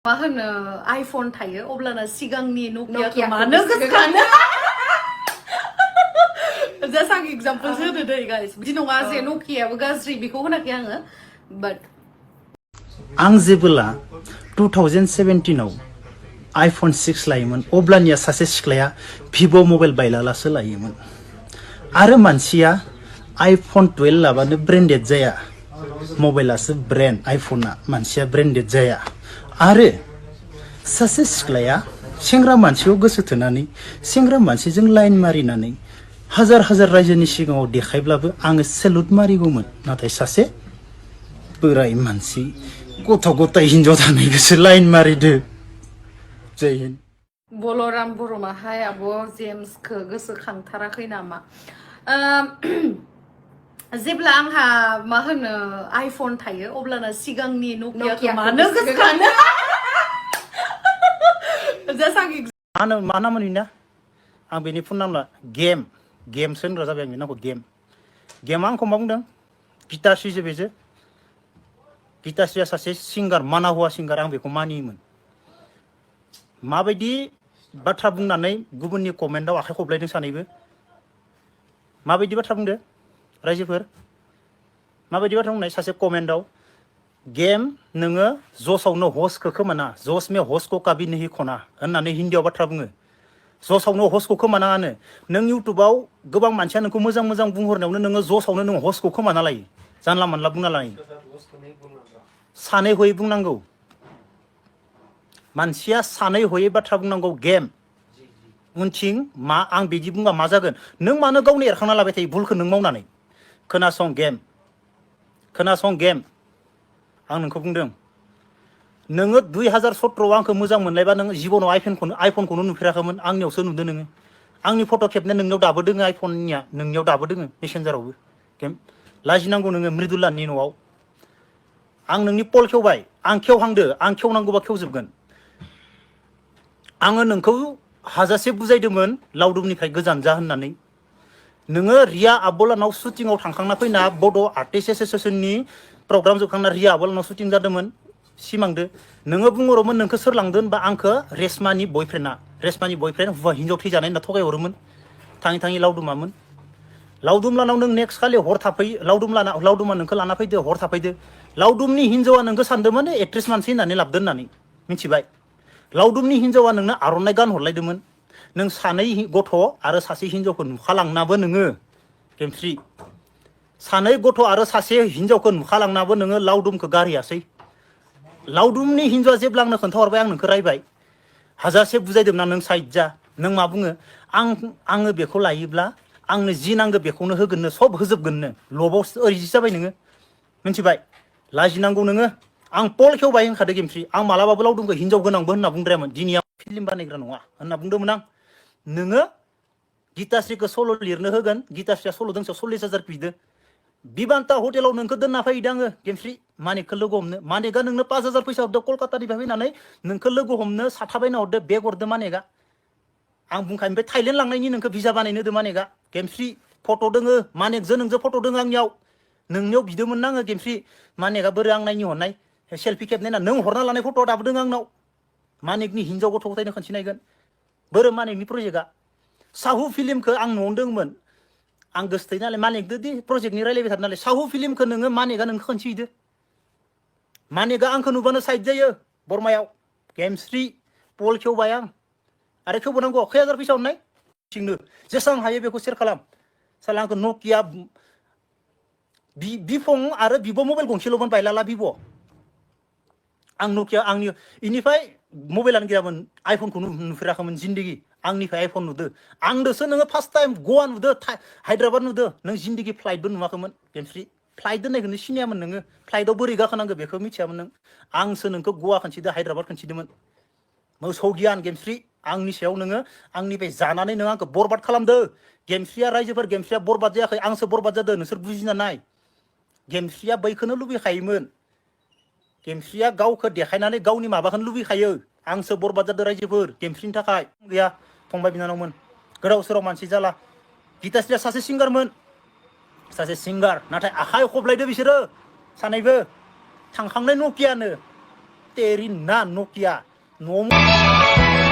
मा होनो iPhone थायो अब्लाना सिगांनि Nokia मानो गोसोखाङो just आं examples होदो दै guys बिदि नङा जे Nokiaबो गाज्रि बेखौ होनाखै आङो but आं जेबोला 2017 आव iPhone 6 लायोमोन अब्लानिया सासे सिख्लाया Vivo मबाइल बायलालासो लायोमोन आरो मानसिया iPhone 12 लाबानो ब्रेन्डेड जाया मबाइलासो ब्रेन्ड iPhoneआ मानसिया ब्रेन्डेड जाया आरो सासे सिख्लाया सेंग्रा मानसिखौ गोसो थोनानै सेंग्रा मानसिजों लाइन मारिनानै हाजार हाजार रायजोनि सिगाङाव देखायब्लाबो आङो सेलुट मारिगौमोन नाथाय सासे बोराय मानसि गथ' गथाय हिनजाव थानायखौसो लाइन मारिदो जय हिन्द बलराम बरमाहाय आब' जेम्सखौ गोसोखांथाराखै नामा जेब्ला आंहा मा होनो iPhone थायो अब्लाना सिगांनि Nokia मानो गोसोखाङो just आं मा नाम मोनैना आं बेनि फुन नामला गेम्स होनग्रा जाबाय आं बेनि नामखौ गेमआ आंखौ मा बुंदों गिताश्रीसो बेसो गिताश्रीया सासे सिंगार माना हुआ सिंगार आं बेखौ मानियोमोन माबायदि बाथ्रा बुंनानै गुबुननि कमेन्टआव आखाइ खबलायदों सानैबो माबायदि बाथ्रा बुंदो रायजोफोर माबायदि बाथ्रा बुंनाय सासे कमेन्टआव गेम नोङो जसावनो हस्टखौ खोमाना जस में हस्ट को कभी नहीं खना होननानै हिन्दीआव बाथ्रा बुङो जसावनो हस्टखौ खोमानाङानो नों इउटुबाव गोबां मानसिया नोंखौ मोजां मोजां बुंहरनायावनो नोङो जसावनो नों हस्टखौ खोमाना लायो जानला मानला बुंना लायो सानै हयै बुंनांगौ मानसिया सानै हयै बाथ्रा बुंनांगौ गेम उनथिं मा आं बिदि बुंबा मा जागोन नों मानो गावनो एरखांना लाबाय थायो भुलखौ नों मावनानै खोनासं गेम आं नोंखौ बुंदों नोङो 2017 आंखौ मोजां मोनलायबा नों जिबनाव आइफनखौनो नुफेराखैमोन आंनियावसो नुदों नोङो आंनि फट' खेबनाया नोंनियाव दाबो दोङो आइफननिया नोंनियाव दाबो दोङो मेसेन्जारावबो लाजिनांगौ नोङो मृदुलानि न'आव आं नोंनि पल खेवबाय आं खेवहांदो आं खेवनांगौबा खेवजोबगोन आङो नोंखौ हाजासे बुजायदोंमोन लावदुमनिफ्राय गोजान जा होननानै नोङो रिया आबलानाव शुटिंआव थांखांना फैना बड' आर्टिस्ट एस'सिएशननि प्रग्राम जोबखांना रिया आबलानाव शुटिं जादोंमोन सिमांदो नोङो बुंहरोमोन नोंखौ सोर लांदों होनबा आंखौ रेशमानि बयफ्रेन्ड हौवा हिन्जाव थैजानाय होनना थगायहरोमोन थाङै लावदुमामोन लावदुम लानाव नों नेक्स्ट खालि हर थाफै लावदुमा नोंखौ लाना फैदो हर थाफैदो लावदुमनि हिन्जावा नोंखौ सानदोंमोन एक्ट्रेस मानसि होननानै लाबदो होननानै मिथिबाय लावदुमनि हिन्जावा नोंनो आर'नाइ गान हरलायदोंमोन नों सानै गथ' आरो सासे हिन्जावखौ नुखालांनाबो नोङो गेमस्रि सानै गथ' आरो सासे हिन्जावखौ नुखालांनाबो नोङो लावदुमखौ गारहैयासै लावदुमनि हिन्जावा जेब्ला आंनो खोन्थाहरबाय आं नोंखौ रायबाय हाजासे बुजायदोंना नों साइड जा नों मा बुङो आङो बेखौ लायोब्ला आंनो जि नांगौ बेखौनो होगोननो सब होजोबगोननो लबाव ओरैसो जाबाय नोङो मिथिबाय लाजिनांगौ नोङो आं पल खेवबाय होनखादो गेमस्रि आं मालाबाबो लावदुमखौ हिन्जाव गोनांबो होनना बुंद्रायामोन दिनै आं फिल्म बानायग्रा नङा होनना बुंदोंमोन आं नोङो गिताश्रीखौ सल' लिरनो होगोन गिताश्रीया सल' दोंसेयाव 40,000 बिदो बिबान्ता हटेलाव नोंखौ दोनना फैदों आङो गेमस्रि मानिकखौ लोगो हमनो मानिकआ नोंनो 5,000 फैसा हरदो कलकातानिफ्राय फैनानै नोंखौ लोगो हमनो साथाबायना हरदो बेग हरदो मानिकआ आं बुंखाय ओमफ्राय थाइलेण्ड लांनायनि नोंखौ भिजा बानायनो होदो मानिकआ गेमस्रि फट' दोङो मानिकजों नोंजों फट' दोङो नोंनियाव बिदोंमोन आङो गेमस्रि मानिकआ बोरै आं नायनि हरनाय सेल्फि खेबनायना नों हरना लानाय फट'आ दाबो दोङो आंनाव मानिकनि हिन्जाव गथ' गथायनो खिन्थिनायगोन बोरो मानिकनि प्रजेक्टआ साहु फिल्मखौ आं न'आवनो दंमोन आं गोसोथोयो नालाय मानिकदो दि प्रजेक्टनि रायलायबाय थादों नालाय साहु फिल्मखौ नोङो मानिकआ नोंखौ खिन्थिहैदो मानिकआ आंखौ नुबानो साइड जायो बरमायाव गेमस्रि पल खेवबाय आं आरो खेवबोनांगौ 1,000 फैसा हरनाय थिंनो जेसेबां हायो बेखौ सेयार खालाम साला आंखौ नकिया बिफं आरो भिभ' मबाइल गंसेल'मोन बायलाला भिभ' आं नकिया आंनि इनिफ्राय मबाइलानो गैयामोन आइफनखौ नुफेराखैमोन जिन्दगि आंनिफ्राय आइफन नुदो आंदोसो नोङो फार्स्ट टाइम गवा नुदो हायद्राबाद नुदो नों जिन्दगि फ्लाइटबो नुवाखैमोन गेमस्रि फ्लाइट दोननायखौनो सिनायामोन नोङो फ्लाइटआव बोरै गाखोनांगौ बेखौ मिथियामोन नों आंसो नोंखौ गवा खिन्थिदो हायद्राबाद खिन्थिदोंमोन मोसौ गियान गेमस्रि आंनि सायाव नोङो आंनिफ्राय जानानै नों आंखौ बरबाद खालामदो गेमस्रिया रायजोफोर गेमस्रिया बरबाद जायाखै आंसो बरबाद जादों नोंसोर बुजिना नाय गेमस्रिया बैखौनो लुबैखायोमोन गेमस्रिया गावखौ देखायनानै गावनि माबाखौनो लुबैखायो आंसो बरबाद जादों रायजोफोर गेमस्रिनि थाखाय गैया फंबाय बिनानावमोन गोदाव सोराव मानसि जाला गिताश्रीया सासे सिंगारमोन सासे सिंगार नाथाय आखाइ खबलायदो बिसोरो सानैबो थांखांनाय नकियानो तेरी ना नोकिया न'